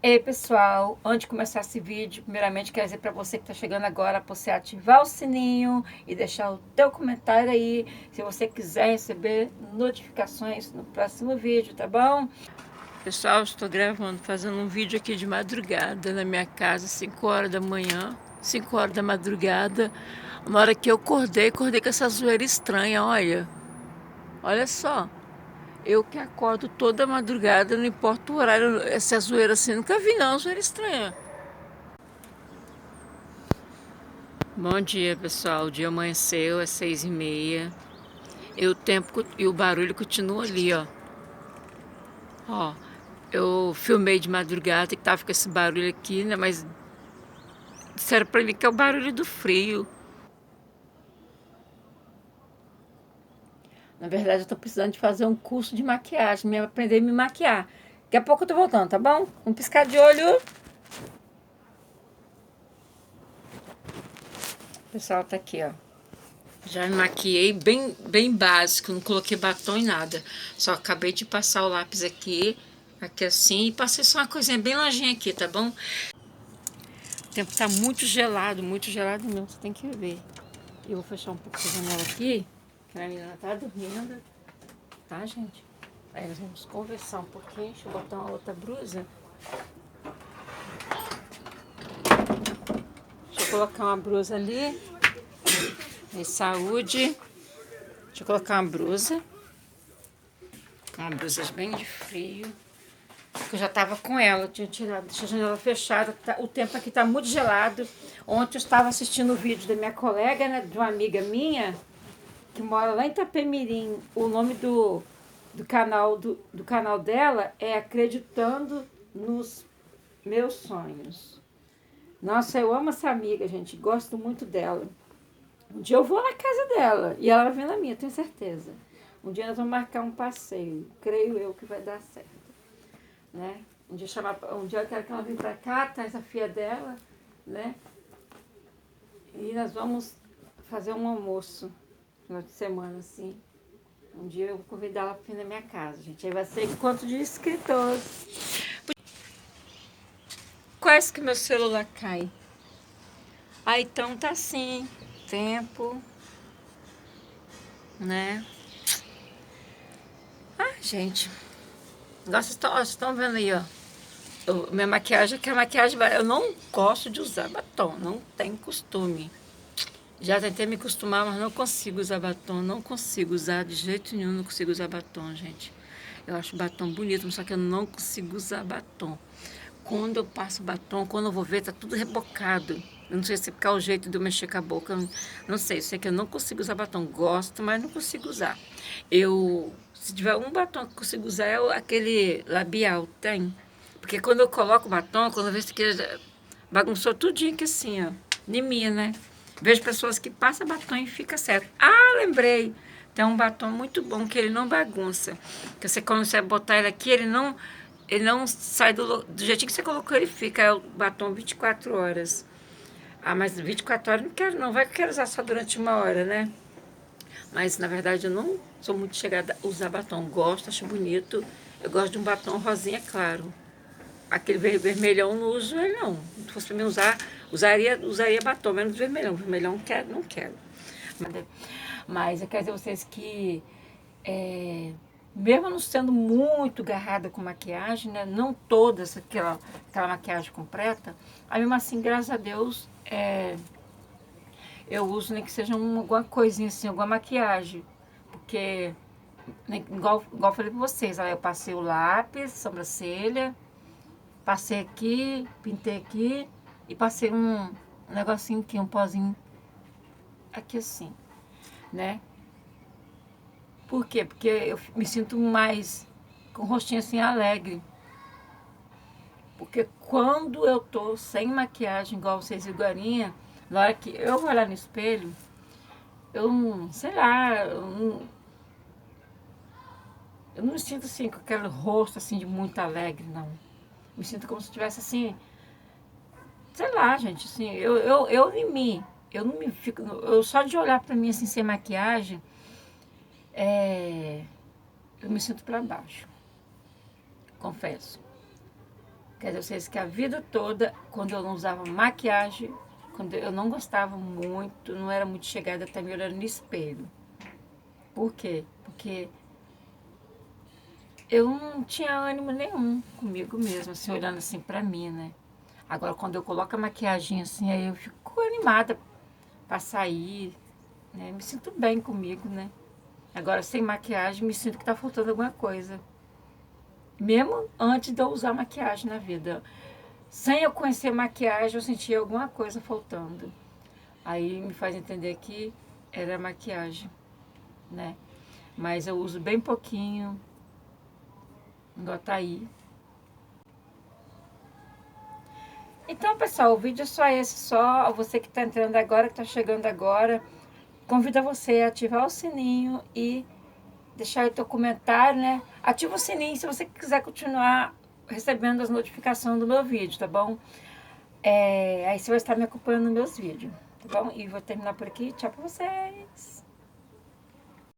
Ei pessoal, antes de começar esse vídeo, primeiramente quero dizer para você que está chegando agora, para você ativar o sininho e deixar o teu comentário aí, se você quiser receber notificações no próximo vídeo, tá bom? Pessoal, estou gravando, fazendo um vídeo aqui de madrugada na minha casa, 5 horas da manhã, 5 horas da madrugada. Na hora que eu acordei com essa zoeira estranha, olha só. Eu que acordo toda madrugada, não importa o horário, essa zoeira assim, nunca vi não, zoeira estranha. Bom dia, pessoal. O dia amanheceu, é 6h30. E o tempo e o barulho continua ali, ó. Ó, eu filmei de madrugada que tava com esse barulho aqui, né? Mas disseram pra mim que é o barulho do frio. Na verdade, eu tô precisando de fazer um curso de maquiagem, aprender a me maquiar. Daqui a pouco eu tô voltando, tá bom? Um piscar de olho. O pessoal tá aqui, ó. Já me maquiei bem básico, não coloquei batom em nada. Só acabei de passar o lápis aqui assim, e passei só uma coisinha bem longinha aqui, tá bom? O tempo tá muito gelado mesmo, você tem que ver. Eu vou fechar um pouco a janela aqui, que a menina tá dormindo, tá, gente? Aí nós vamos conversar um pouquinho, deixa eu botar uma outra blusa. Deixa eu colocar uma blusa ali. E saúde. Deixa eu colocar uma blusa bem de frio. Eu já estava com ela, eu tinha tirado, deixei a janela fechada, o tempo aqui está muito gelado. Ontem eu estava assistindo o vídeo da minha colega, né, de uma amiga minha, que mora lá em Itapemirim. O nome do canal dela é Acreditando nos Meus Sonhos. Nossa, eu amo essa amiga, gente, gosto muito dela. Um dia eu vou na casa dela e ela vai vir na minha, tenho certeza. Um dia nós vamos marcar um passeio, creio eu que vai dar certo, né? Um dia eu quero que ela venha pra cá, traz a filha dela, né? E nós vamos fazer um almoço no final de semana, assim. Um dia eu vou convidar ela pra vir na minha casa, gente. Aí vai ser encontro de escritores. Quase que meu celular cai. Ah, então tá assim, tempo, né? Ah, gente, vocês estão vendo aí, ó. Minha maquiagem, que é maquiagem, eu não gosto de usar batom, não tenho costume. Já tentei me acostumar, mas não consigo usar batom, não consigo usar de jeito nenhum, não consigo usar batom, gente. Eu acho batom bonito, só que eu não consigo usar batom. Quando eu passo batom, quando eu vou ver, tá tudo rebocado. Eu não sei se é porque é o jeito de eu mexer com a boca, eu não sei, sei que eu não consigo usar batom. Gosto, mas não consigo usar. Se tiver um batom que eu consigo usar, é aquele labial, tem. Porque quando eu coloco o batom, quando eu vejo que bagunçou tudinho aqui assim, ó, em mim, né? Vejo pessoas que passam batom e fica certo. Ah, lembrei! Tem um batom muito bom que ele não bagunça. Que você, quando você botar ele aqui, ele não sai do jeitinho que você colocou, ele fica. É o batom 24 horas. Ah, mas 24 horas não quero, não. Vai que eu quero usar só durante 1 hora, né? Mas, na verdade, eu não sou muito chegada a usar batom. Gosto, acho bonito. Eu gosto de um batom rosinha claro. Aquele vermelhão não uso ele, não. Se fosse pra mim usar, usaria batom, menos vermelhão. Vermelhão não quero. Mas eu quero dizer a vocês que, mesmo não sendo muito agarrada com maquiagem, né, não toda aquela maquiagem completa, aí mesmo assim, graças a Deus, eu uso nem que seja alguma coisinha assim, alguma maquiagem. Porque, igual eu falei pra vocês, aí eu passei o lápis, sobrancelha, passei aqui, pintei aqui e passei um negocinho aqui, um pozinho aqui assim, né? Por quê? Porque eu me sinto mais com o rostinho assim alegre. Porque quando eu tô sem maquiagem, igual vocês iguarinha, na hora que eu vou olhar no espelho, eu não, sei lá, eu não me sinto assim com aquele rosto assim de muito alegre, não. Me sinto como se tivesse assim, sei lá, gente, assim, eu em mim, eu não me fico, eu só de olhar pra mim assim sem maquiagem, eu me sinto pra baixo, confesso. Quer dizer, vocês que a vida toda, quando eu não usava maquiagem, quando eu não gostava muito, não era muito chegada até me olhando no espelho. Por quê? Porque eu não tinha ânimo nenhum comigo mesma, assim, olhando assim pra mim, né? Agora, quando eu coloco a maquiagem assim, aí eu fico animada pra sair, né? Me sinto bem comigo, né? Agora, sem maquiagem, me sinto que tá faltando alguma coisa. Mesmo antes de eu usar maquiagem na vida. Sem eu conhecer maquiagem, eu sentia alguma coisa faltando. Aí me faz entender que era maquiagem, né? Mas eu uso bem pouquinho, igual tá aí. Então, pessoal, o vídeo é só esse, só você que está entrando agora, que está chegando agora, convido você a ativar o sininho e deixar aí o teu comentário, né? Ativa o sininho se você quiser continuar recebendo as notificações do meu vídeo, tá bom? Aí você vai estar me acompanhando nos meus vídeos, tá bom? E vou terminar por aqui. Tchau pra vocês!